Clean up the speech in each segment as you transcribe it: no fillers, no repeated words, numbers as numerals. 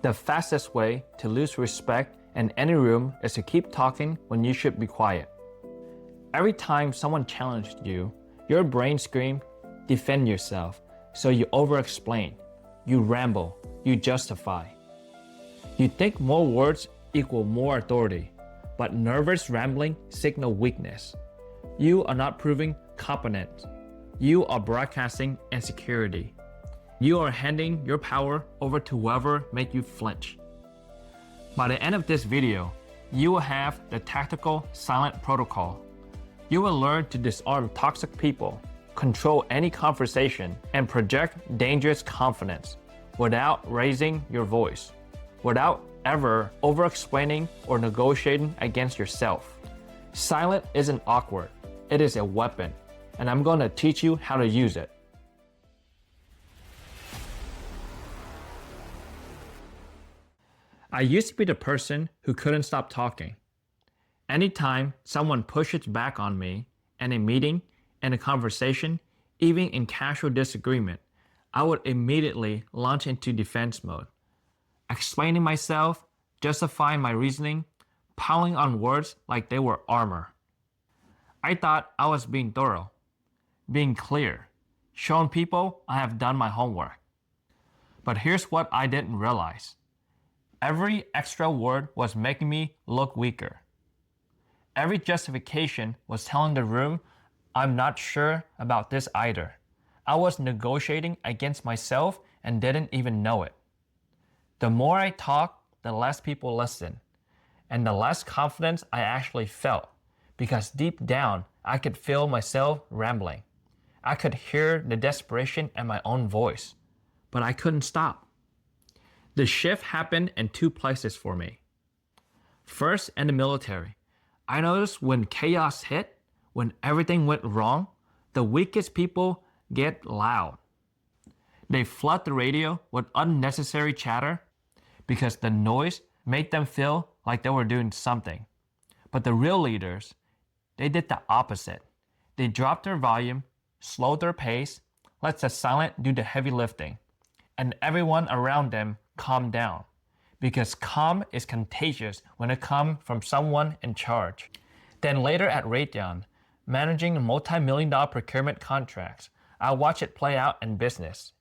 The fastest way to lose respect in any room is to keep talking when you should be quiet. Every time someone challenged you, your brain screamed, defend yourself, so you over-explain, you ramble, you justify. You think more words equal more authority, but nervous rambling signal weakness. You are not proving competence. You are broadcasting insecurity. You are handing your power over to whoever make you flinch. By the end of this video, you will have the tactical silent protocol. You will learn to disarm toxic people, control any conversation, and project dangerous confidence without raising your voice, without ever over-explaining or negotiating against yourself. Silent isn't awkward, it is a weapon, and I'm going to teach you how to use it. I used to be the person who couldn't stop talking. Anytime someone pushes back on me in a meeting, in a conversation, even in casual disagreement, I would immediately launch into defense mode, explaining myself, justifying my reasoning, piling on words like they were armor. I thought I was being thorough, being clear, showing people I have done my homework. But here's what I didn't realize. Every extra word was making me look weaker. Every justification was telling the room, I'm not sure about this either. I was negotiating against myself and didn't even know it. The more I talk, the less people listen, and the less confidence I actually felt, because deep down, I could feel myself rambling. I could hear the desperation in my own voice, but I couldn't stop. The shift happened in two places for me. First, in the military, I noticed when chaos hit, when everything went wrong, the weakest people get loud. They flood the radio with unnecessary chatter because the noise made them feel like they were doing something. But the real leaders, they did the opposite. They dropped their volume, slowed their pace, let the silent do the heavy lifting, and everyone around them calmed down. Because calm is contagious when it comes from someone in charge. Then later at Raytheon, managing multi-million-dollar procurement contracts, I watched it play out in business.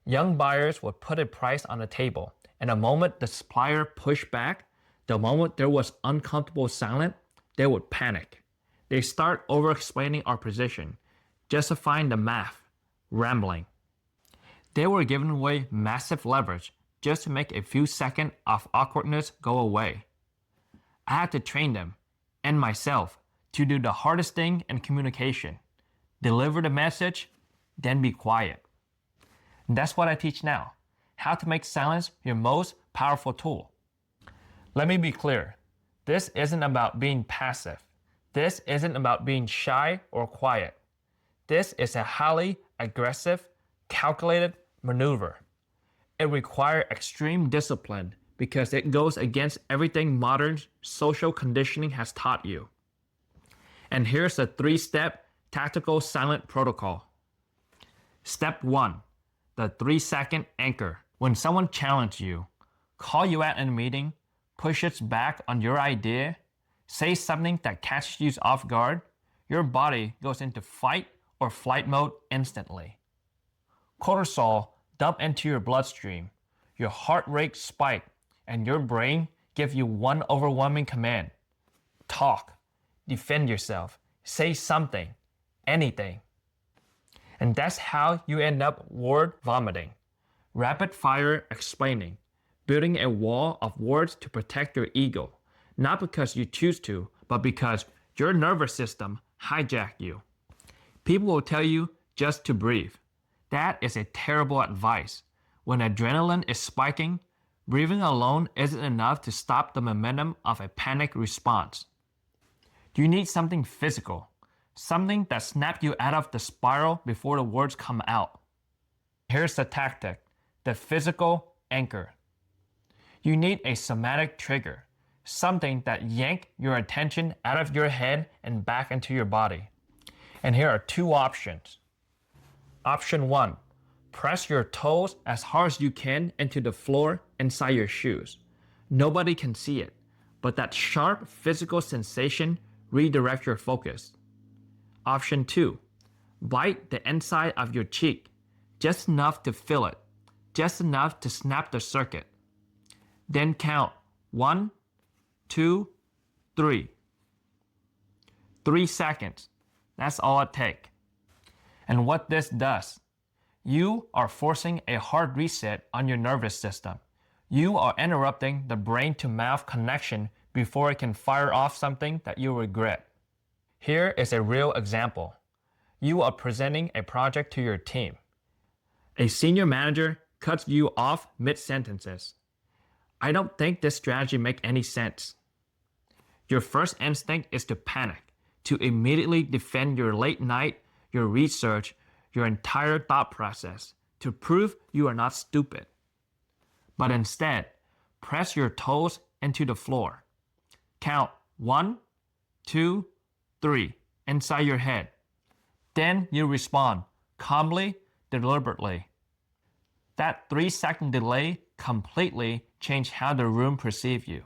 Young buyers would put a price on the table, and the moment the supplier pushed back, the moment there was uncomfortable silence, they would panic. They start over-explaining our position, justifying the math, rambling. They were giving away massive leverage just to make a few seconds of awkwardness go away. I had to train them, and myself, to do the hardest thing in communication. Deliver the message, then be quiet. And that's what I teach now, how to make silence your most powerful tool. Let me be clear, this isn't about being passive. This isn't about being shy or quiet. This is a highly aggressive, calculated maneuver. It requires extreme discipline because it goes against everything modern social conditioning has taught you. And here's a 3-step tactical silent protocol. Step 1, the 3-second anchor. When someone challenges you, call you out in a meeting, pushes back on your idea, say something that catches you off guard, your body goes into fight or flight mode instantly. Cortisol dump into your bloodstream, your heart rate spike, and your brain gives you one overwhelming command. Talk, defend yourself, say something, anything. And that's how you end up word vomiting, rapid fire explaining, building a wall of words to protect your ego, not because you choose to, but because your nervous system hijacked you. People will tell you just to breathe. That is a terrible advice. When adrenaline is spiking, breathing alone isn't enough to stop the momentum of a panic response. You need something physical, something that snaps you out of the spiral before the words come out. Here's the tactic, the physical anchor. You need a somatic trigger, something that yanks your attention out of your head and back into your body. And here are two options. Option 1, Press your toes as hard as you can into the floor inside your shoes. Nobody can see it, but that sharp physical sensation redirects your focus. Option 2. Bite the inside of your cheek, just enough to feel it, just enough to snap the circuit. Then count 1, 2, 3. 3 seconds. That's all it takes. And what this does, you are forcing a hard reset on your nervous system. You are interrupting the brain-to-mouth connection before it can fire off something that you regret. Here is a real example. You are presenting a project to your team. A senior manager cuts you off mid-sentences. I don't think this strategy makes any sense. Your first instinct is to panic, to immediately defend your late night, your research, your entire thought process, to prove you are not stupid. But instead, press your toes into the floor. Count 1, 2, 3 inside your head. Then you respond calmly, deliberately. That 3-second delay completely changed how the room perceives you.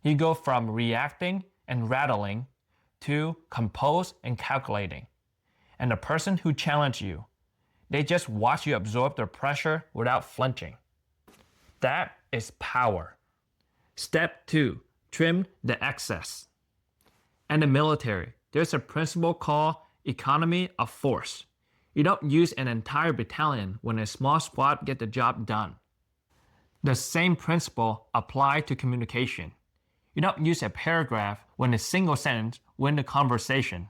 You go from reacting and rattling to composed and calculating. And the person who challenged you, they just watch you absorb the pressure without flinching. That is power. Step 2. Trim the excess. In the military, there's a principle called economy of force. You don't use an entire battalion when a small squad gets the job done. The same principle applies to communication. You don't use a paragraph when a single sentence wins the conversation.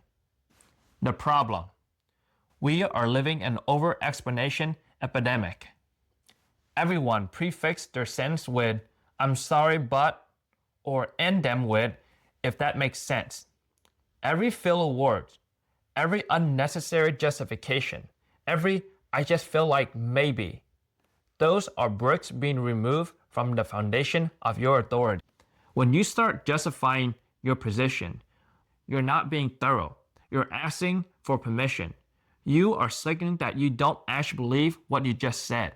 The problem. We are living an over-explanation epidemic. Everyone prefixes their sentence with, I'm sorry, but, or end them with, if that makes sense. Every filler word, every unnecessary justification, every I just feel like maybe. Those are bricks being removed from the foundation of your authority. When you start justifying your position, you're not being thorough. You're asking for permission. You are signaling that you don't actually believe what you just said.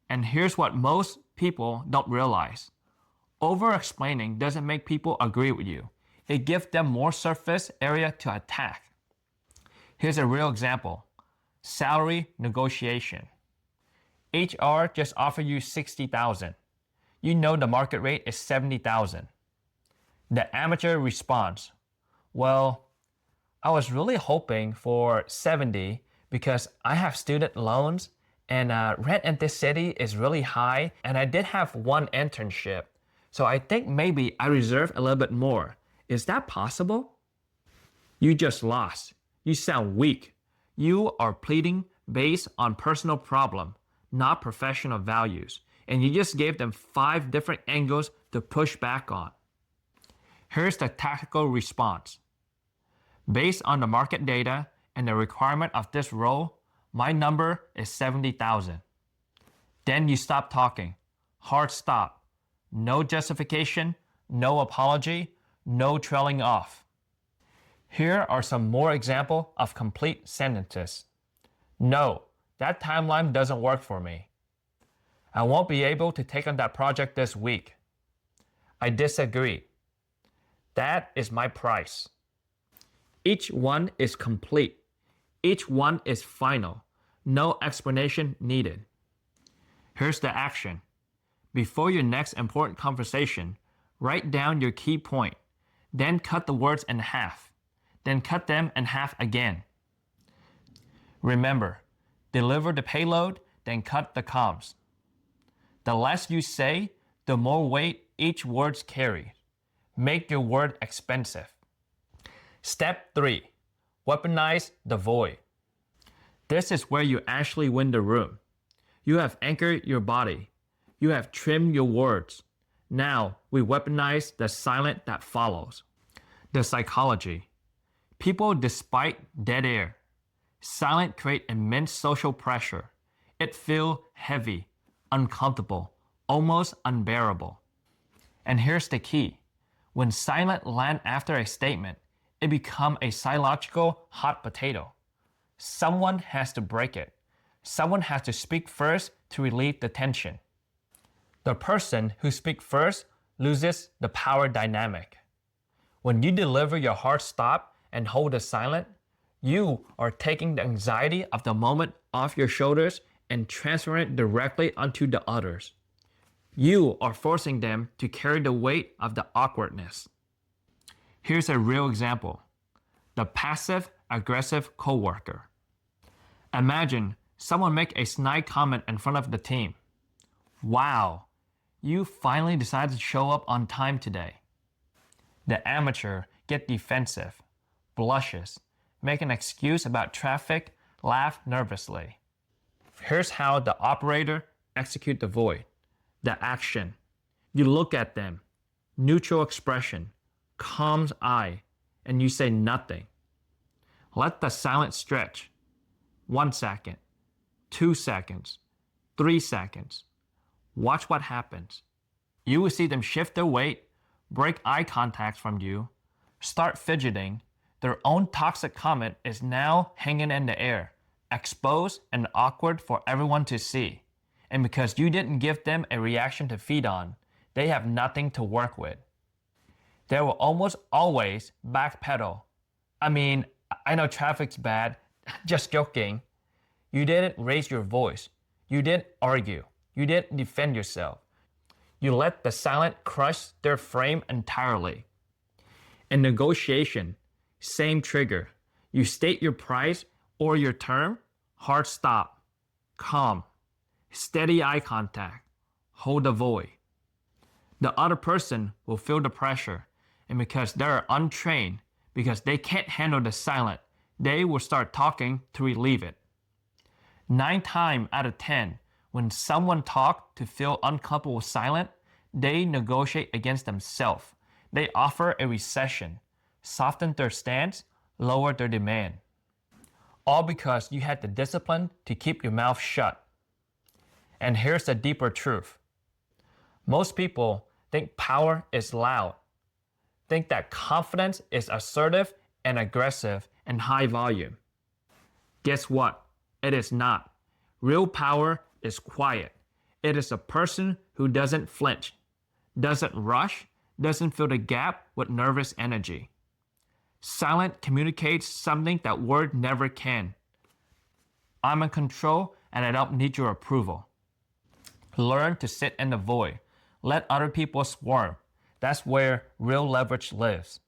And here's what most people don't realize. Over-explaining doesn't make people agree with you. It gives them more surface area to attack. Here's a real example. Salary negotiation. HR just offered you $60,000. You know the market rate is $70,000. The amateur responds, well, I was really hoping for 70 because I have student loans and rent in this city is really high and I did have one internship. So I think maybe I reserve a little bit more. Is that possible? You just lost. You sound weak. You are pleading based on personal problem, not professional values. And you just gave them 5 different angles to push back on. Here's the tactical response. Based on the market data and the requirement of this role, my number is 70,000. Then you stop talking. Hard stop. No justification, no apology, no trailing off. Here are some more examples of complete sentences. No, that timeline doesn't work for me. I won't be able to take on that project this week. I disagree. That is my price. Each one is complete. Each one is final. No explanation needed. Here's the action. Before your next important conversation, write down your key point. Then cut the words in half. Then cut them in half again. Remember, deliver the payload, then cut the comms. The less you say, the more weight each word carries. Make your word expensive. Step 3. Weaponize the void. This is where you actually win the room. You have anchored your body. You have trimmed your words. Now we weaponize the silent that follows. The psychology. People despite dead air. Silent create immense social pressure. It feels heavy, uncomfortable, almost unbearable. And here's the key. When silent land after a statement, it becomes a psychological hot potato. Someone has to break it. someone has to speak first to relieve the tension. The person who speaks first loses the power dynamic. When you deliver your hard stop and hold the silent, you are taking the anxiety of the moment off your shoulders and transferring it directly onto the others. You are forcing them to carry the weight of the awkwardness. Here's a real example. The passive-aggressive coworker. Imagine someone make a snide comment in front of the team. Wow, you finally decided to show up on time today. The amateur gets defensive, blushes, make an excuse about traffic, laugh nervously. Here's how the operator executes the void. The action. You look at them, neutral expression, calm eye, and you say nothing. Let the silence stretch. 1 second, 2 seconds, 3 seconds. Watch what happens. You will see them shift their weight, break eye contact from you, start fidgeting. Their own toxic comment is now hanging in the air, exposed and awkward for everyone to see. And because you didn't give them a reaction to feed on, they have nothing to work with. They will almost always backpedal. I know traffic's bad, just joking. You didn't raise your voice. You didn't argue. You didn't defend yourself. You let the silent crush their frame entirely. In negotiation, same trigger. You state your price or your term, hard stop, calm, steady eye contact, hold the void. The other person will feel the pressure, and because they are untrained, because they can't handle the silent, they will start talking to relieve it. 9 times out of 10, when someone talks to feel uncomfortable with silent, they negotiate against themselves. They offer a recession, soften their stance, lower their demand. All because you had the discipline to keep your mouth shut. And here's the deeper truth. Most people think power is loud, think that confidence is assertive and aggressive and high volume. Guess what? It is not. Real power is quiet. It is a person who doesn't flinch, doesn't rush, doesn't fill the gap with nervous energy. Silent communicates something that word never can. I'm in control and I don't need your approval. Learn to sit in the void. Let other people swarm. That's where real leverage lives.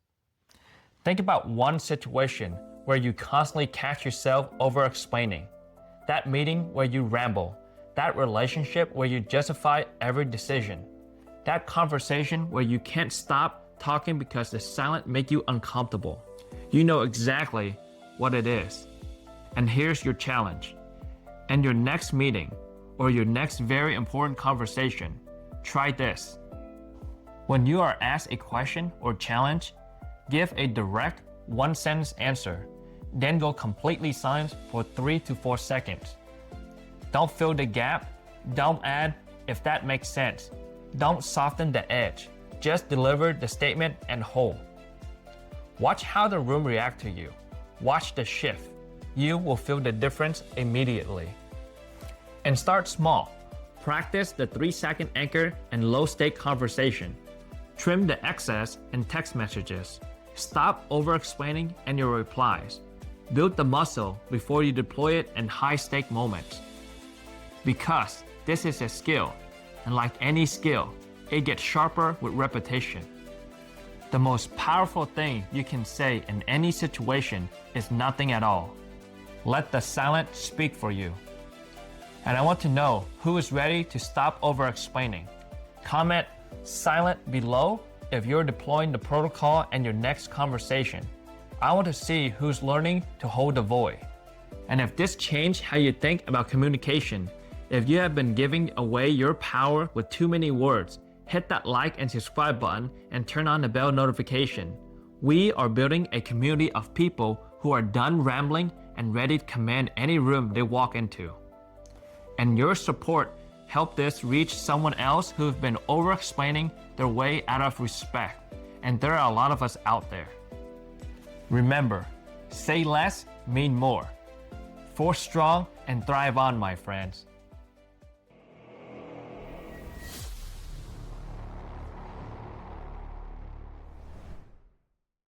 Think about one situation where you constantly catch yourself over-explaining. That meeting where you ramble. That relationship where you justify every decision. That conversation where you can't stop talking because the silence makes you uncomfortable. You know exactly what it is. And here's your challenge. In your next meeting or your next very important conversation, try this. When you are asked a question or challenge, give a direct one-sentence answer, then go completely silent for 3 to 4 seconds. Don't fill the gap. Don't add if that makes sense. Don't soften the edge. Just deliver the statement and hold. Watch how the room reacts to you. Watch the shift. You will feel the difference immediately. And start small. Practice the 3-second anchor and low-stake conversation. Trim the excess in text messages. Stop over-explaining in your replies. Build the muscle before you deploy it in high-stake moments. Because this is a skill, and like any skill, it gets sharper with repetition. The most powerful thing you can say in any situation is nothing at all. Let the silent speak for you. And I want to know who is ready to stop over-explaining. Comment silent below if you're deploying the protocol in your next conversation. I want to see who's learning to hold the void. And if this changed how you think about communication, if you have been giving away your power with too many words, hit that like and subscribe button and turn on the bell notification. We are building a community of people who are done rambling and ready to command any room they walk into. And your support helped this reach someone else who've been over-explaining their way out of respect. And there are a lot of us out there. Remember, say less, mean more. Force strong, and thrive on, my friends.